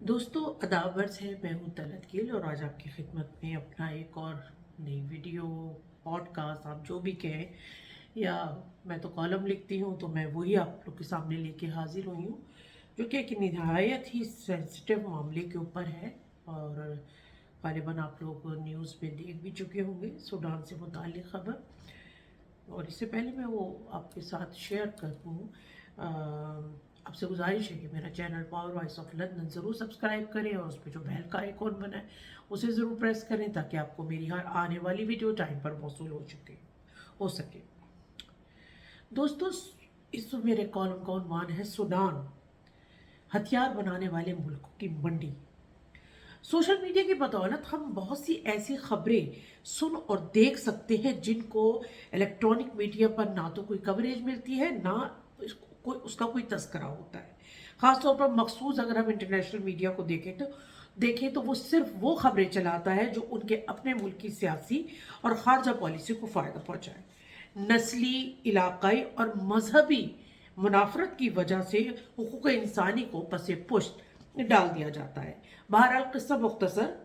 दोस्तों अदावर्स है। मैं हूँ तलत गिल और आज आपकी खिदमत में अपना एक और नई वीडियो पॉडकास्ट आप जो भी कहें, या मैं तो कॉलम लिखती हूँ तो मैं वही आप लोग के सामने लेके हाजिर हुई हूँ, जो कि एक नहायत ही सेंसिटिव मामले के ऊपर है। और गालिबा आप लोग न्यूज़ में देख भी चुके होंगे सूडान से मुताल्लिक़ खबर। और इससे पहले मैं वो आपके साथ शेयर करूँ, आपसे गुजारिश है कि मेरा channel power voice of London ज़रूर सब्सक्राइब करें और उस पर जो बेल का आइकॉन बना है उसे ज़रूर प्रेस करें, ताकि आपको मेरी हर आने वाली वीडियो टाइम पर मौसूल हो सके। दोस्तों, इस मेरे कॉलम का उन्वान है सूडान, हथियार बनाने वाले मुल्कों की मंडी। सोशल मीडिया की बदौलत हम बहुत सी ऐसी खबरें सुन और देख सकते हैं जिनको इलेक्ट्रॉनिक मीडिया पर ना तो कोई कवरेज मिलती है, ना उसका कोई तस्करा होता है। ख़ासतौर पर मखसूस अगर हम इंटरनेशनल मीडिया को देखें तो वो सिर्फ वो खबरें चलाता है जो उनके अपने मुल्क की सियासी और खारजा पॉलिसी को फ़ायदा पहुँचाए। नस्ली, इलाकाई और मजहबी मुनाफरत की वजह से हुकूक इंसानी को पसे पुश्त डाल दिया जाता है। बहरहाल किस्सा मुख्तसर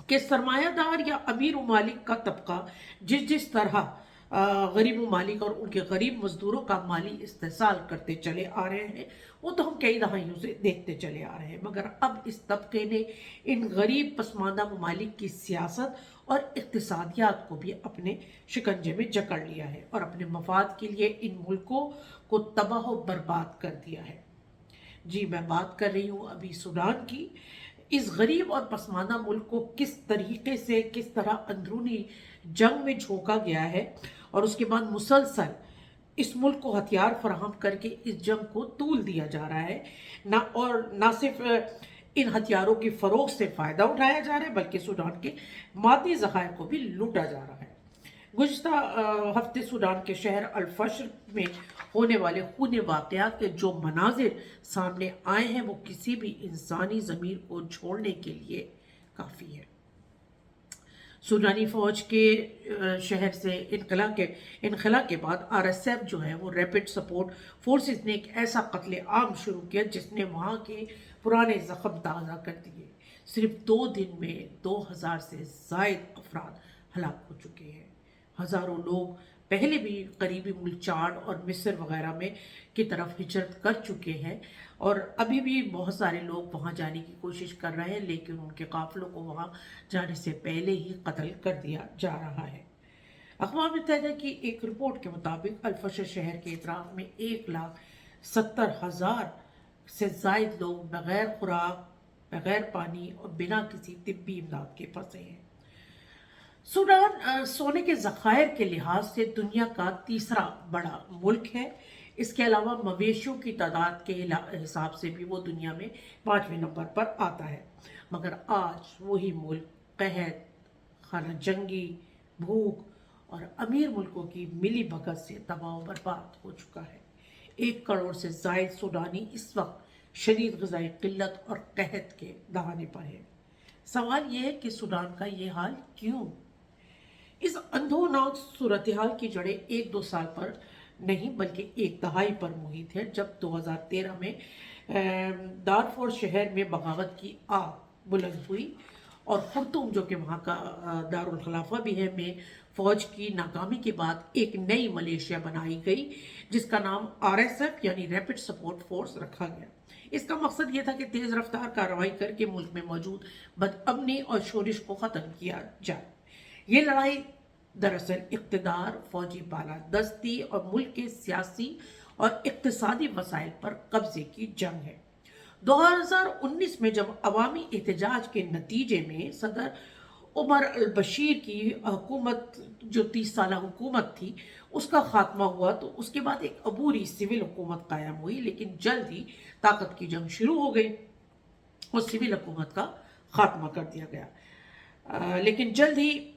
कि सरमायादार या अमीर ममालिक का तबका जिस जिस तरह गरीब ममालिक और उनके गरीब मजदूरों का माली इस्तेसाल करते चले आ रहे हैं, वो तो हम कई दहाइयों से देखते चले आ रहे हैं। मगर अब इस तबके ने इन गरीब पसमानदा ममालिक की सियासत और इक्तिसादियात को भी अपने शिकंजे में जकड़ लिया है और अपने मफाद के लिए इन मुल्कों को तबाह व बर्बाद कर दिया है। जी, मैं बात कर रही हूँ अभी सूडान की। इस गरीब और पसमानदा मुल्क को किस तरह अंदरूनी जंग में झोंका गया है और उसके बाद मुसलसल इस मुल्क को हथियार फराहम करके इस जंग को तूल दिया जा रहा है। ना सिर्फ इन हथियारों की फरोख से फ़ायदा उठाया जा रहा है, बल्कि सूडान के मादी ज़खायर को भी लूटा जा रहा है। गुज़िश्ता हफ्ते सूडान के शहर अल-फशर में होने वाले खूनी वाक़यात के जो मनाजिर सामने आए हैं, वो किसी भी इंसानी ज़मीर को छोड़ने के लिए काफ़ी है। सूडानी फ़ौज के शहर से इनखला के बाद RSF जो है वो रैपिड सपोर्ट फोर्सेस ने एक ऐसा कत्ले आम शुरू किया जिसने वहाँ के पुराने ज़ख्म ताज़ा कर दिए। सिर्फ 2 दिन में 2000 से ज़ायद अफराद हलाक हो चुके हैं। हज़ारों लोग पहले भी करीबी मुल्क चाड और मिस्र वगैरह में की तरफ हिजरत कर चुके हैं और अभी भी बहुत सारे लोग वहाँ जाने की कोशिश कर रहे हैं, लेकिन उनके काफ़िलों को वहाँ जाने से पहले ही कत्ल कर दिया जा रहा है। अक़वाम मुत्तहिदा की एक रिपोर्ट के मुताबिक अल-फशर शहर के इतराफ़ में 1,70,000 से ज़ायद लोग बग़ैर खुराक, बग़ैर पानी और बिना किसी तिब्बी इमदाद के फंसे हैं। सूडान सोने के ज़खायर के लिहाज से दुनिया का तीसरा बड़ा मुल्क है। इसके अलावा मवेशियों की तादाद के हिसाब से भी वो दुनिया में 5वें नंबर पर आता है। मगर आज वही मुल्क कहत, खाना जंगी, भूख और अमीर मुल्कों की मिली भगत से तबाह बर्बाद हो चुका है। 1 करोड़ से ज़ायद सूडानी इस वक्त शदीद ग़िज़ाई क़िल्लत और कहत के दहाने पर है। सवाल ये है कि सूडान का ये हाल क्यों? इस अंधोनाक सूरत हाल की जड़ें 1-2 साल पर नहीं बल्कि एक दहाई पर मुहित है, जब 2013 में दारफोर शहर में बगावत की आग बुलंद हुई और खुर्तुम, जो कि वहाँ का दारुल खिलाफा भी है, में फ़ौज की नाकामी के बाद एक नई मलेशिया बनाई गई जिसका नाम RSF यानी रैपिड सपोर्ट फोर्स रखा गया। इसका मकसद ये था कि तेज़ रफ्तार कार्रवाई करके मुल्क में मौजूद बदअमनी और शोरिश को ख़त्म किया जाए। ये लड़ाई दरअसल इक़्तिदार, फ़ौजी बालादस्ती और मुल्क के सियासी और इक़्तिसादी वसाइल पर कब्ज़े की जंग है। 2019 में जब अवामी एहतजाज के नतीजे में सदर उमर अल बशीर की हुकूमत, जो 30 साला हुकूमत थी, उसका खात्मा हुआ, तो उसके बाद एक अबूरी सिविल हुकूमत कायम हुई। लेकिन जल्द ही ताकत की जंग शुरू हो गई और सिविल हुकूमत का खात्मा कर दिया गया। लेकिन जल्द ही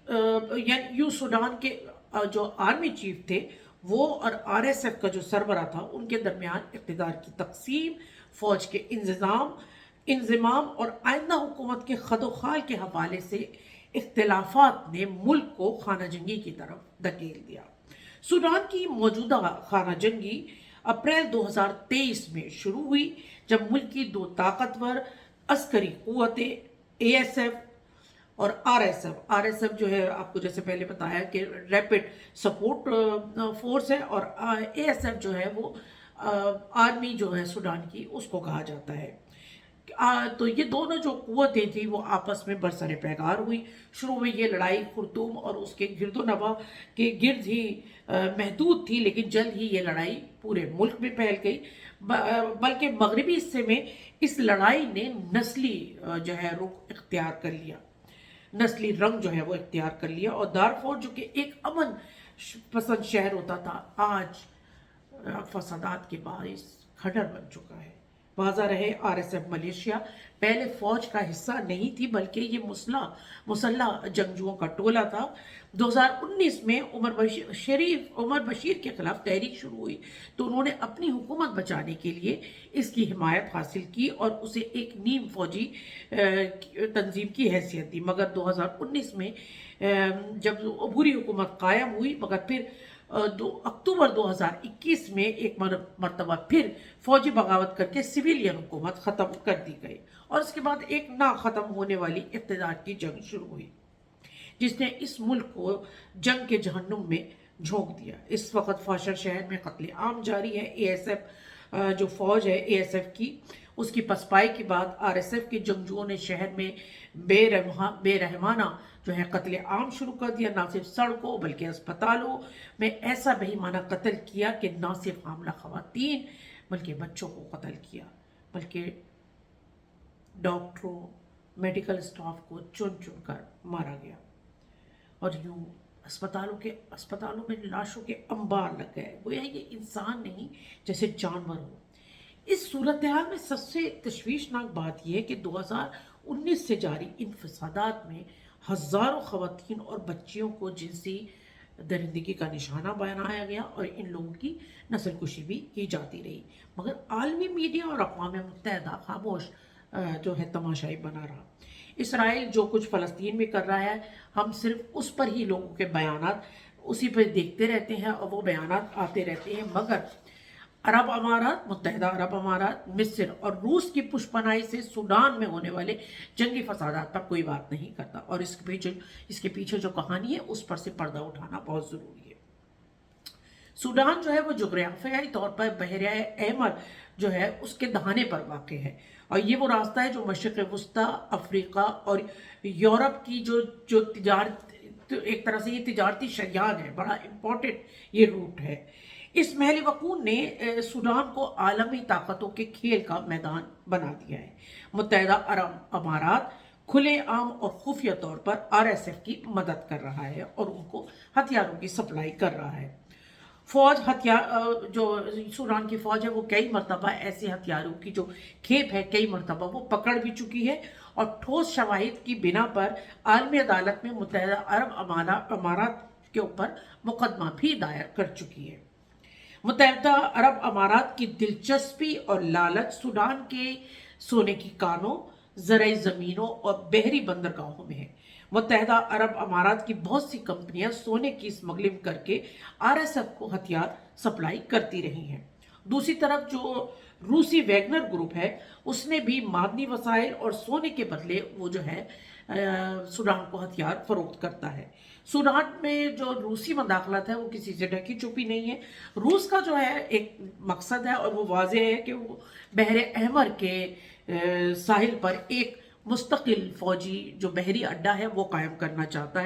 यूँ सूडान के जो आर्मी चीफ थे वो और RSF का जो सरबरा था, उनके दरमियान इक़्तिदार की तकसीम, फ़ौज के इंज़माम और आइंदा हुकूमत के खदोखाल के हवाले से इख्तिलाफ़ात ने मुल्क को खाना जंगी की तरफ धकेल दिया। सूडान की मौजूदा खाना जंगी अप्रैल 2023 में शुरू हुई, जब मुल्क की 2 ताकतवर عسکری قوتیں ASF اور RSF جو ہے آپ کو جیسے پہلے بتایا کہ ریپڈ سپورٹ فورس ہے، اور ASF جو ہے وہ آرمی جو ہے سوڈان کی اس کو کہا جاتا ہے۔ تو یہ دونوں جو قوتیں تھیں وہ آپس میں برسر پیکار ہوئی۔ شروع میں یہ لڑائی خرطوم اور اس کے گرد و نواح کے گرد ہی محدود تھی، لیکن جلد ہی یہ لڑائی پورے ملک میں پھیل گئی، بلکہ مغربی حصے میں اس لڑائی نے نسلی جو ہے رخ اختیار کر لیا، نسلی رنگ جو ہے وہ اختیار کر لیا، اور دارفور جو کہ ایک امن پسند شہر ہوتا تھا آج فسادات کے باعث کھڈر بن چکا ہے۔ واضح رہے RSF ملیشیا پہلے فوج کا حصہ نہیں تھی، بلکہ یہ مسلح جنگجوؤں کا ٹولہ تھا۔ 2019 میں عمر بشیر کے خلاف تحریک شروع ہوئی تو انہوں نے اپنی حکومت بچانے کے لیے اس کی حمایت حاصل کی اور اسے ایک نیم فوجی تنظیم کی حیثیت دی، مگر 2019 میں جب عبوری حکومت قائم ہوئی، مگر پھر اکتوبر 2021 میں ایک مرتبہ پھر فوجی بغاوت کر کے سویلین حکومت ختم کر دی گئی، اور اس کے بعد ایک نہ ختم ہونے والی اقتدار کی جنگ شروع ہوئی جس نے اس ملک کو جنگ کے جہنم میں جھونک دیا۔ اس وقت فاشر شہر میں قتل عام جاری ہے۔ ASF جو فوج ہے ASF کی، اس کی پسپائی کے بعد RSF کے جنگجوؤں نے شہر میں بے رحمانہ جو ہے قتل عام شروع کر دیا، نہ صرف سڑکوں بلکہ اسپتالوں میں ایسا بہیمانہ قتل کیا کہ نہ صرف حاملہ خواتین بلکہ بچوں کو قتل کیا، بلکہ ڈاکٹروں میڈیکل اسٹاف کو چن چن کر مارا گیا، اور یوں اسپتالوں میں لاشوں کے انبار لگ گئے، گویا یہ انسان نہیں جیسے جانور ہو۔ اس صورتحال میں سب سے تشویشناک بات یہ ہے کہ 2019 سے جاری ان فسادات میں ہزاروں خواتین اور بچیوں کو جنسی درندگی کا نشانہ بنایا گیا اور ان لوگوں کی نسل کشی بھی کی جاتی رہی، مگر عالمی میڈیا اور اقوام متحدہ خاموش جو ہے تماشائی بنا رہا۔ اسرائیل جو کچھ فلسطین میں کر رہا ہے، ہم صرف اس پر ہی لوگوں کے بیانات اسی پر دیکھتے رہتے ہیں اور وہ بیانات آتے رہتے ہیں، مگر متحدہ عرب امارات، مصر اور روس کی پشپناہی سے سوڈان میں ہونے والے جنگی فسادات پر کوئی بات نہیں کرتا، اور اس کے پیچھے جو کہانی ہے اس پر سے پردہ اٹھانا بہت ضروری ہے۔ سوڈان جو ہے وہ جغرافیائی طور پر بحیرہ احمر جو ہے اس کے دہانے پر واقع ہے، اور یہ وہ راستہ ہے جو مشرق وسطیٰ، افریقہ اور یورپ کی جو ایک طرح سے یہ تجارتی شریان ہے، بڑا امپورٹنٹ یہ روٹ ہے۔ اس محل وقوع نے سوڈان کو عالمی طاقتوں کے کھیل کا میدان بنا دیا ہے۔ متحدہ عرب امارات کھلے عام اور خفیہ طور پر RSF کی مدد کر رہا ہے اور ان کو ہتھیاروں کی سپلائی کر رہا ہے۔ جو سوڈان کی فوج ہے وہ کئی مرتبہ ایسے ہتھیاروں کی جو کھیپ ہے کئی مرتبہ وہ پکڑ بھی چکی ہے، اور ٹھوس شواہد کی بنا پر عالمی عدالت میں متحدہ عرب امارات کے اوپر مقدمہ بھی دائر کر چکی ہے۔ متحدہ عرب امارات کی دلچسپی اور لالچ سوڈان کے سونے کی کانوں، زرعی زمینوں اور بحری بندرگاہوں میں ہے۔ متحدہ عرب امارات کی بہت سی کمپنیاں سونے کی اسمگلنگ کر کے RSF کو ہتھیار سپلائی کرتی رہی ہیں۔ دوسری طرف جو روسی ویگنر گروپ ہے اس نے بھی معدنی وسائل اور سونے کے بدلے وہ جو ہے سوڈان کو ہتھیار فروخت کرتا ہے۔ سوڈان میں جو روسی مداخلت ہے وہ کسی سے ڈھکی چھپی نہیں ہے۔ روس کا جو ہے ایک مقصد ہے اور وہ واضح ہے کہ وہ بحر احمر کے ساحل پر ایک مستقل فوجی جو بحری اڈہ ہے وہ قائم کرنا چاہتا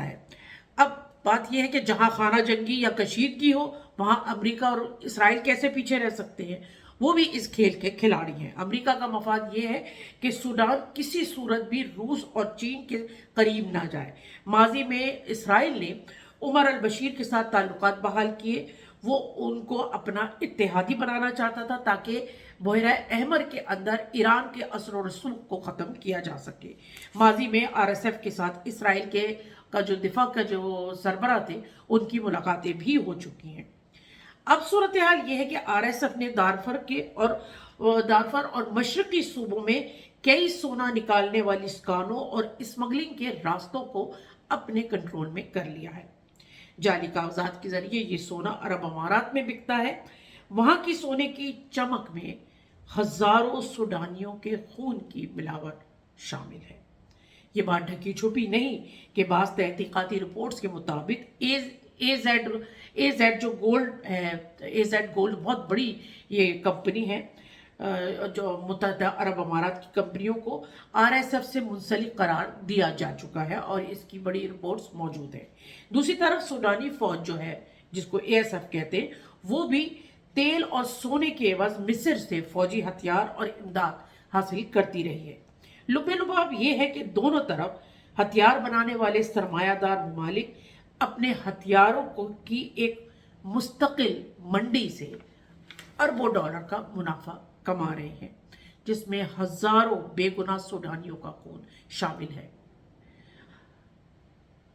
ہے۔ اب بات یہ ہے کہ جہاں خانہ جنگی یا کشیدگی ہو وہاں امریکہ اور اسرائیل کیسے پیچھے رہ سکتے ہیں؟ وہ بھی اس کھیل کے کھلاڑی ہیں۔ امریکہ کا مفاد یہ ہے کہ سوڈان کسی صورت بھی روس اور چین کے قریب نہ جائے۔ ماضی میں اسرائیل نے عمر البشیر کے ساتھ تعلقات بحال کیے، وہ ان کو اپنا اتحادی بنانا چاہتا تھا تاکہ بحیرہ احمر کے اندر ایران کے اثر و رسوخ کو ختم کیا جا سکے۔ ماضی میں RSF کے ساتھ اسرائیل کا جو دفاع کا جو سربراہ تھے ان کی ملاقاتیں بھی ہو چکی ہیں۔ اب صورتحال یہ ہے کہ RSF نے دارفر اور مشرقی صوبوں میں کئی سونا نکالنے والی اسکانوں اور اسمگلنگ کے راستوں کو اپنے کنٹرول میں کر لیا ہے۔ جعلی کاغذات کے ذریعے یہ سونا عرب امارات میں بکتا ہے۔ وہاں کی سونے کی چمک میں हजारों सूडानियों के खून की मिलावट शामिल है। ये बात ढकी छुपी नहीं कि बाज़ तहकीकाती रिपोर्ट्स के मुताबिक ए जेड जो गोल्ड है, ए जेड गोल्ड बहुत बड़ी ये कंपनी है जो मुत्तहदा अरब अमारात की कंपनियों को आरएसएफ से मुंसलिक करार दिया जा चुका है और इसकी बड़ी रिपोर्ट्स मौजूद है। दूसरी तरफ सूडानी फौज जो है, जिसको एएसएफ कहते हैं, वो भी तेल और सोने के एवज मिस्र से फौजी हथियार और इमदाद हासिल करती रही है। लुबे लुबाब ये है कि दोनों तरफ हथियार बनाने वाले सरमायादार ममालिक अपने हथियारों को की एक मुस्तकिल मंडी से अरबों डॉलर का मुनाफा कमा रहे हैं, जिसमें हजारों बेगुनाह सूडानियों का खून शामिल है।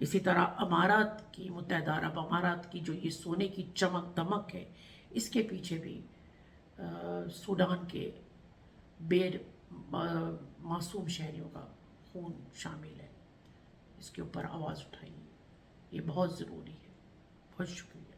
इसी तरह अमारात की, मुत्तहदा अरब अमारात की जो ये सोने की चमक दमक है, इसके पीछे भी सूडान के मासूम शहरियों का खून शामिल है। इसके ऊपर आवाज़ उठाइए, ये बहुत ज़रूरी है। बहुत शुक्रिया।